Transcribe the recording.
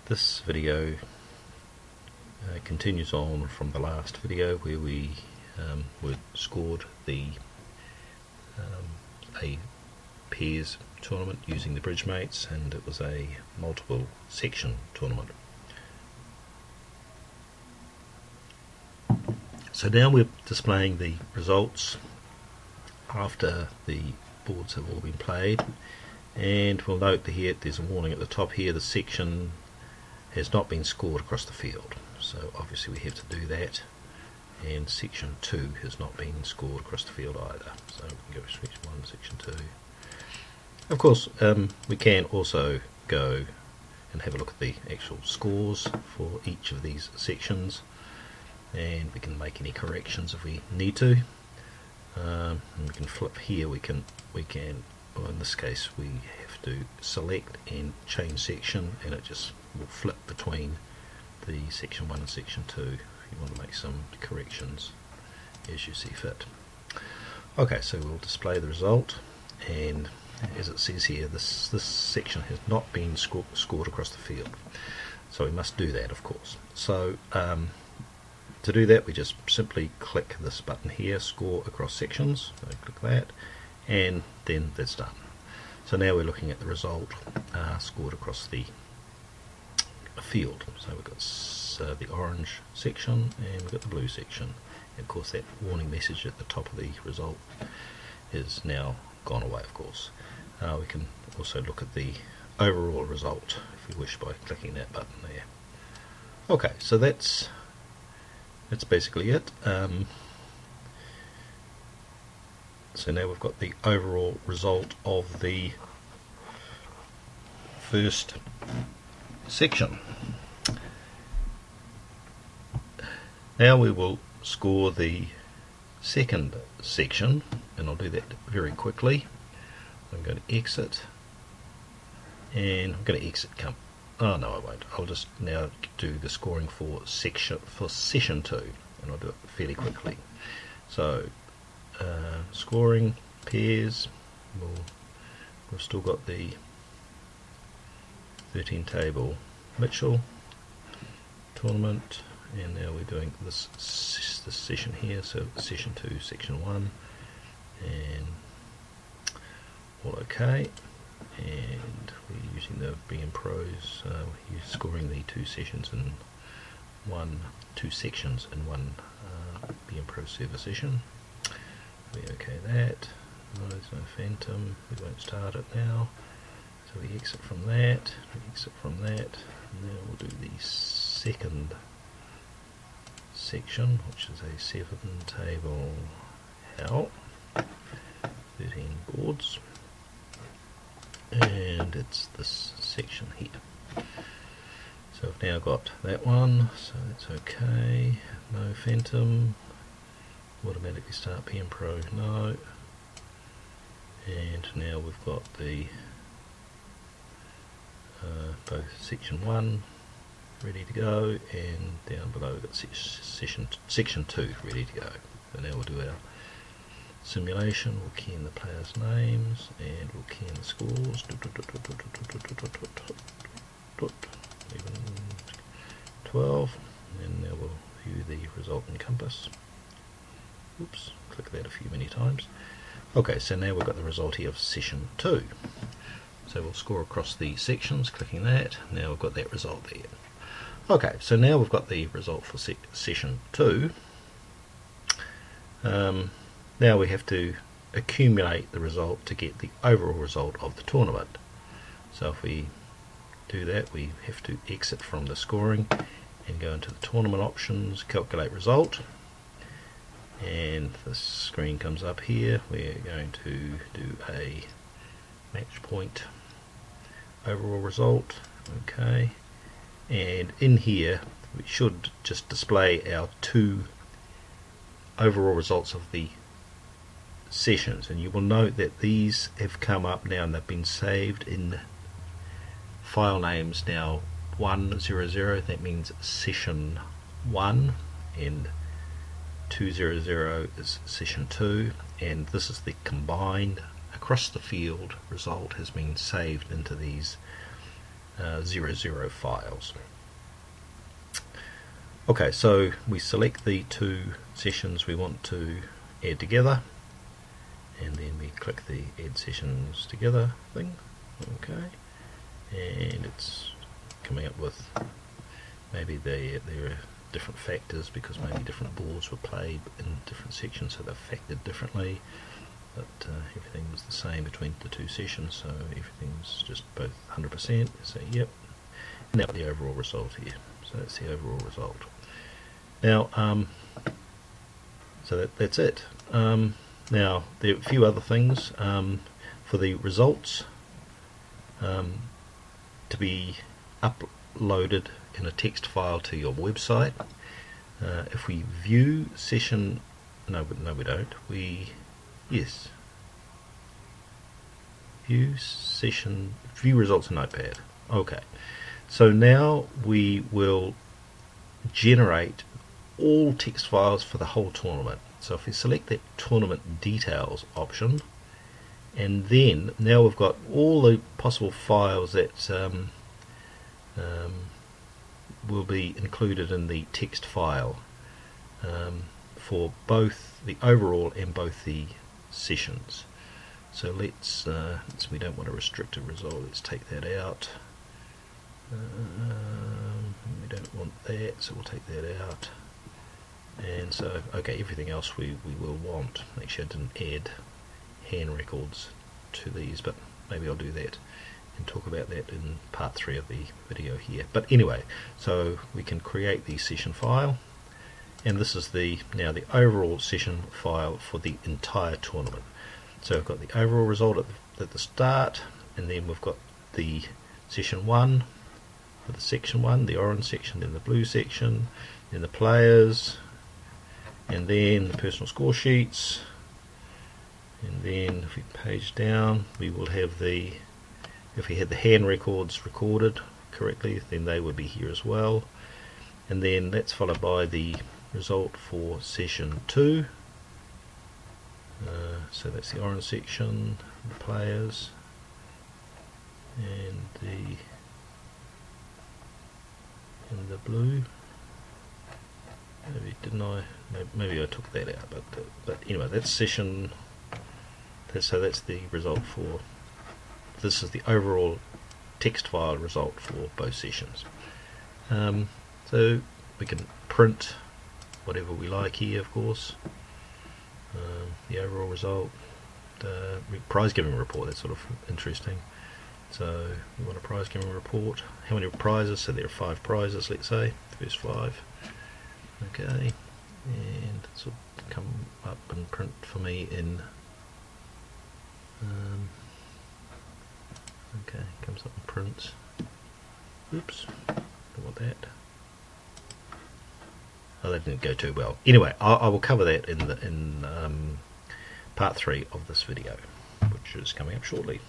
This video continues on from the last video where we scored the a pairs tournament using the bridge mates, and it was a multiple section tournament. So now we're displaying the results after the boards have all been played, and we'll note here there's a warning at the top here: the section has not been scored across the field. So obviously we have to do that, and section 2 has not been scored across the field either. So we can go to section 1, section 2. Of course, we can also go and have a look at the actual scores for each of these sections, and we can make any corrections if we need to. And we can flip here. We can. Well, in this case, we have to select and change section, and it just will flip between the section 1 and section 2 if you want to make some corrections as you see fit. Okay, so we'll display the result, and as it says here, this section has not been scored across the field, so we must do that, of course. So to do that, we just simply click this button here, score across sections. So click that, and then that's done. So now we're looking at the result scored across the field. So we've got the orange section and we've got the blue section. And of course that warning message at the top of the result is now gone away, of course. We can also look at the overall result if we wish by clicking that button there. Okay, so that's basically it. So now we've got the overall result of the first section. Now we will score the second section, and I'll do that very quickly. I'm going to exit, and I'm going to exit oh no, I won't. I'll just now do the scoring for session 2, and I'll do it fairly quickly. So scoring pairs, we've still got the 13 table Mitchell tournament, and now we're doing this session here, so session 2, section 1, and all okay. And we're using the BM Pros, we're scoring the two sections in two sections in one BM Pro server session. We okay that. No, there's no phantom. We won't start it now. So we exit from that. We exit from that. And now we'll do the second section, which is a 7 table hell, 13 boards, and it's this section here. So I've now got that one, so that's okay. No phantom. Automatically start PM Pro, no. And now we've got the both section 1 ready to go, and down below we've got section 2 ready to go. So now we'll do our simulation. We'll key in the players' names, and we'll key in the scores. 12, and now we'll view the result in Compass. Oops, click that many times. Okay, so now we've got the result here of session 2. So we'll score across the sections, clicking that. Now we've got that result there. Okay, so now we've got the result for session 2. Now we have to accumulate the result to get the overall result of the tournament. So if we do that, we have to exit from the scoring and go into the tournament options, calculate result, and the screen comes up here. We're going to do a match point overall result. Okay, and in here we should just display our 2 overall results of the sessions, and you will note that these have come up now and they've been saved in file names now 100, that means session 1, and 200 is session 2, and this is the combined across the field result has been saved into these 00 files. Okay, so we select the two sessions we want to add together, and then we click the add sessions together thing. Okay, and it's coming up with maybe there are different factors because maybe different boards were played in different sections, so they're factored differently, but everything was the same between the two sessions, so everything's just both 100%. So yep, and that's the overall result here. So that's the overall result. Now, so that's it. Now, there are a few other things for the results to be uploaded in a text file to your website. If we view session, no we don't. Yes, view results in Notepad. Okay, so now we will generate all text files for the whole tournament. So if we select that tournament details option, and then now we've got all the possible files that will be included in the text file for both the overall and both the sessions. So let's we don't want a restricted result, let's take that out. We don't want that, so we'll take that out. And so, okay, everything else we will want. Actually, I didn't add hand records to these, but maybe I'll do that and talk about that in part 3 of the video here. But anyway, so we can create the session file, and this is now the overall session file for the entire tournament. So we've got the overall result at the start, and then we've got the session 1 for the section 1, the orange section, then the blue section, then the players, and then the personal score sheets, and then if we page down we will have if we had the hand records recorded correctly, then they would be here as well, and then that's followed by the result for session 2. So that's the orange section, the players, and the blue. Maybe I took that out, but anyway, that's session. So that's the result for. This is the overall text file result for both sessions. So we can print whatever we like here, of course. The overall result, prize giving report. That's sort of interesting. So we want a prize giving report. How many prizes? So there are 5 prizes. Let's say first 5. Okay, and this will come up and print for me in. Okay, comes up and prints. Oops, don't want that. Oh, that didn't go too well. Anyway, I will cover that in part 3 of this video, which is coming up shortly.